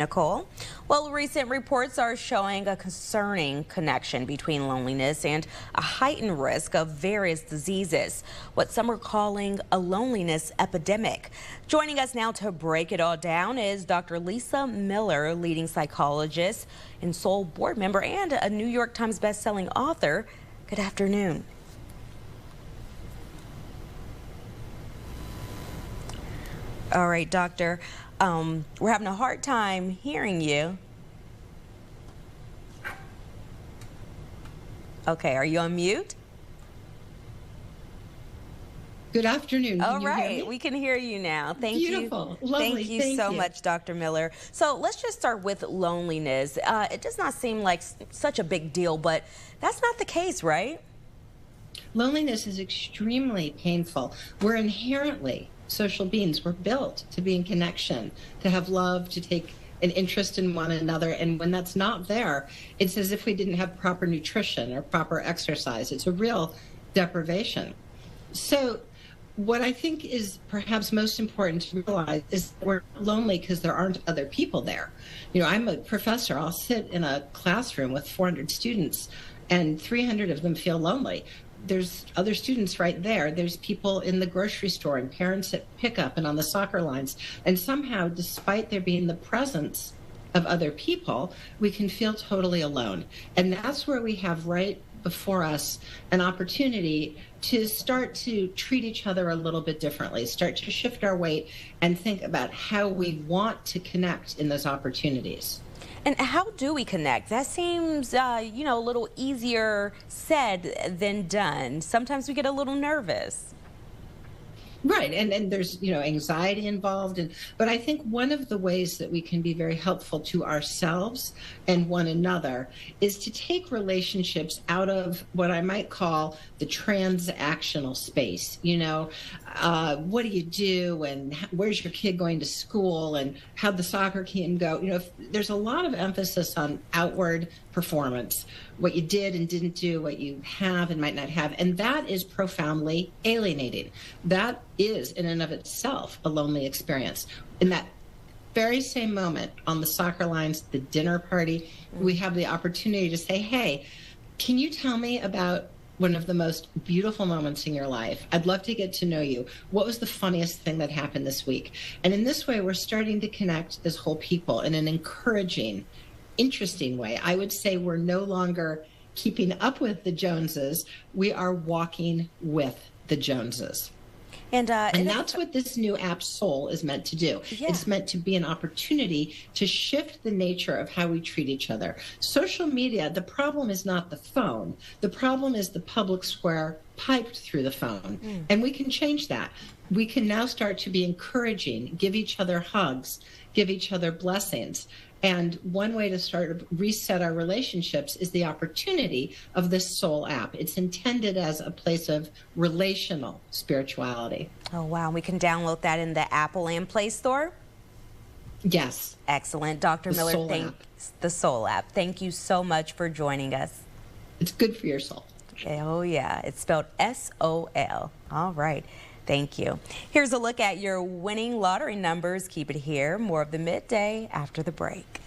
Nicole. Well, recent reports are showing a concerning connection between loneliness and a heightened risk of various diseases, what some are calling a loneliness epidemic. Joining us now to break it all down is Dr. Lisa Miller, leading psychologist and sole board member and a New York Times best-selling author. Good afternoon. All right, doctor, we're having a hard time hearing you. Okay, are you on mute? Good afternoon. All right, we can hear you now. Thank you. Beautiful. Lovely. Thank you so much, Dr. Miller. So let's just start with loneliness. It does not seem like such a big deal, but that's not the case, right? Loneliness is extremely painful. We're inherently social beings. We're built to be in connection, to have love, to take an interest in one another. And when that's not there, it's as if we didn't have proper nutrition or proper exercise. It's a real deprivation. So what I think is perhaps most important to realize is that we're lonely because there aren't other people there. You know, I'm a professor. I'll sit in a classroom with 400 students and 300 of them feel lonely. There's other students right there. There's people in the grocery store and parents at pickup and on the soccer lines. And somehow, despite there being the presence of other people, we can feel totally alone. And that's where we have right before us an opportunity to start to treat each other a little bit differently, start to shift our weight and think about how we want to connect in those opportunities. And how do we connect? That seems, you know, a little easier said than done. Sometimes we get a little nervous. Right, and there's, you know, anxiety involved, but I think one of the ways that we can be very helpful to ourselves and one another is to take relationships out of what I might call the transactional space. You know, what do you do, and where's your kid going to school, and how'd the soccer game go? You know, there's a lot of emphasis on outward performance, what you did and didn't do, what you have and might not have, and that is profoundly alienating. That is in and of itself a lonely experience. In that very same moment on the soccer lines, the dinner party, we have the opportunity to say, hey, can you tell me about one of the most beautiful moments in your life? I'd love to get to know you. What was the funniest thing that happened this week? And in this way, we're starting to connect as whole people in an encouraging, interesting way. I would say we're no longer keeping up with the Joneses. We are walking with the Joneses. And that's what this new app Soul is meant to do. Yeah. It's meant to be an opportunity to shift the nature of how we treat each other. Social media, the problem is not the phone. The problem is the public square piped through the phone. And we can change that. We can now start to be encouraging, give each other hugs, give each other blessings. And one way to start to reset our relationships is the opportunity of this Soul app. It's intended as a place of relational spirituality. Oh, wow. We can download that in the Apple and Play Store? Yes. Excellent. Dr. Miller, thanks. The Soul app. Thank you so much for joining us. It's good for your soul. Oh, yeah. It's spelled S-O-L. All right. Thank you. Here's a look at your winning lottery numbers. Keep it here. More of the midday after the break.